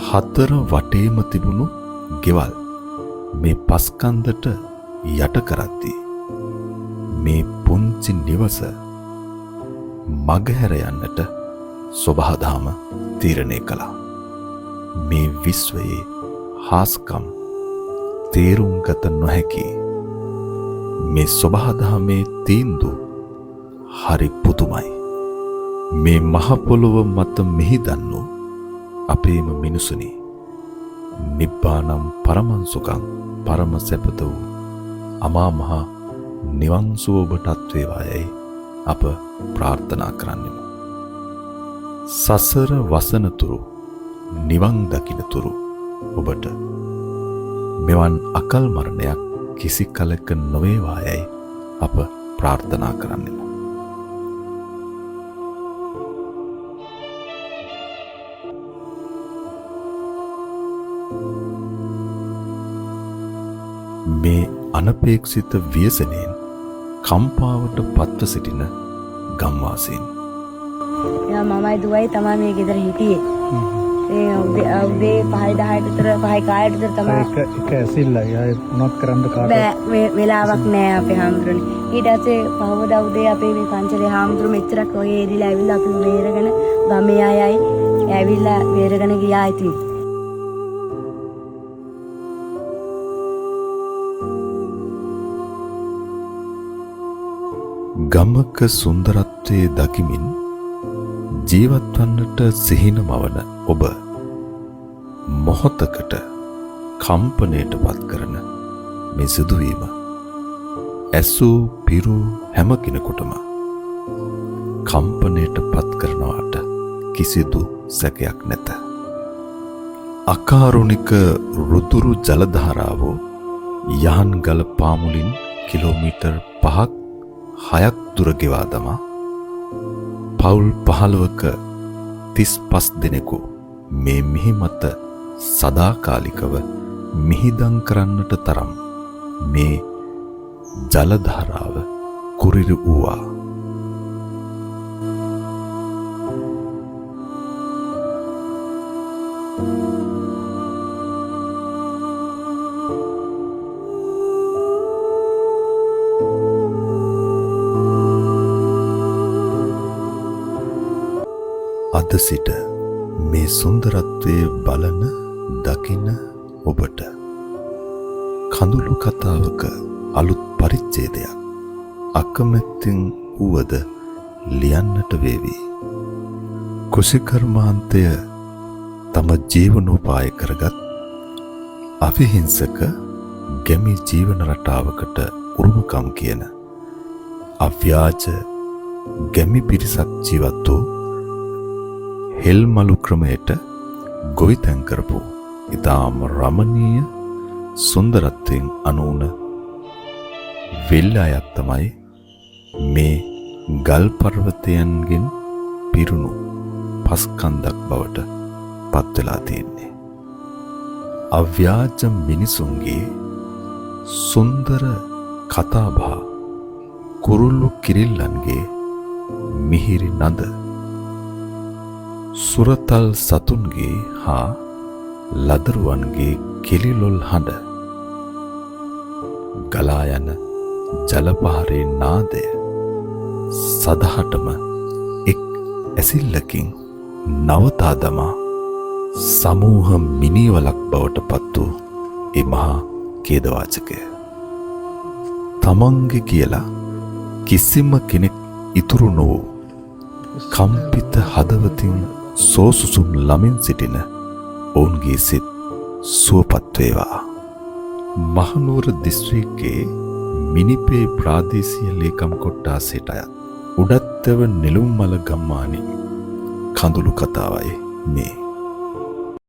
හතර වටේම තිබුණු ගෙවල් මේ පස්කන්දට යට කරද්දී මේ පුංචි නිවස මගහැර යන්නට සොබහදහම තීරණය කළා. මේ විශ්වයේ හාස්කම් තේරුම් ගත නොහැකි මේ සොබහදහමේ තීන්දුව හරි පුදුමයි. මේ මහ පොළොව මත මිහිදන්නු අපේම මිනිසුනි, නිබ්බානම් පරමංසුකං පරම සැපත වූ අමා මහ නිවන් සුව ඔබටත් වේවායයි අප ප්‍රාර්ථනා කරන්නෙමු. සසර වසනතුරු නිවන් දකින්නතුරු ඔබට මෙවන් අකල් මරණයක් කිසි කලක නොවේවායයි අප ප්‍රාර්ථනා කරන්නෙමු. මේ අනපේක්ෂිත ව්‍යසනයෙන් කම්පාවට පත්ව සිටින ගම්වාසීන්. මමයි දුවයි තමයි මේ ගෙදර හිටියේ. උදේ 5:10ට විතර 5:00ට විතර තමයි එක ඇසිල්ලයි. ආයෙ මොනවත් කරන්න කාටවත් බෑ. වෙලාවක් නෑ අපේ හාමුදුරනේ. ඊට පස්සේ පහවදා උදේ අපේ මේ පන්සලේ හාමුදුරු මෙච්චරක් වගේ එදිලා ඇවිල්ලා අපි වේරගෙන ගමේ අයයි ඇවිල්ලා වේරගෙන ගියා ඉතින්. ගමක සුන්දරත්වයේ දකිමින් ජීවත් වන්නට සිහින මවන ඔබ මොහොතකට කම්පණයට පත් කරන මේ සිදුවීම ඇසූ පිරු හැම කෙනෙකුටම කම්පණයට පත් කරනවාට කිසිදු සැකයක් නැත. අකාරුණික රුතුරු ජලධාරාව යහන්ගල පාමුලින් කිලෝමීටර් 5ක් 6ක් දුර ගෙවා දමා පවුල් 15ක 35 දෙනෙකු මේ මිහි මත සදාකාලිකව මිහිදන් කරන්නට තරම් මේ ජලධාරාව කුරිරු වූවා. අද සිට මේ සුන්දරත්වයේ බලන දකින ඔබට කඳුළු කතාවක අලුත් පරිච්ඡේදයක් අකමැත්තෙන් වුවද ලියන්නට වේවි. කුෂිකර්මාන්තය තම ජීවනෝපාය කරගත් අවිහිංසක ගැමි ජීවන රටාවකට උරුමකම් කියන අව්‍යාජ ගැමි පිරිසක් ජීවත් වූ හෙල්මලු ක්‍රමයට ගොවිතැන් කරපු ඉතාම රමණීය සුන්දරත්වයෙන් අනූන වෙල්ලායක් තමයි මේ ගල් පර්වතයන්ගෙන් පිරුණු පස්කන්දක් බවට පත් වෙලා තියෙන්නේ. අව්‍යාජ මිනිසුන්ගේ සුන්දර කතාබහ, කුරුල්ලු කිරිල්ලන්ගේ මිහිරි නද, සුරතල් සතුන්ගේ හා ලදරුවන්ගේ කෙලිලොල් හඬ, ගලා යන ජලපහරේ නාදය සදහටම එක් ඇසිල්ලකින් නවතා දමා සමූහ මිනිවලක් බවට පත් වූ ඒ මහා ඛේදවාචකය. තමන්ගේ කියලා කිසිම කෙනෙක් ඉතුරු නොවූ කම්පිත හදවතින් සෝසුසුම් ලමින් සිටින ඔවුන්ගේ සිත් සුවපත් වේවා. මහනුවර දිස්ත්‍රික්කයේ මිනිපේ ප්‍රාදේශීය ලේකම් කොට්ටාසයට අයත් උඩත්තව නෙළුම්මල ගම්මානයේ කඳුළු කතාවයි මේ.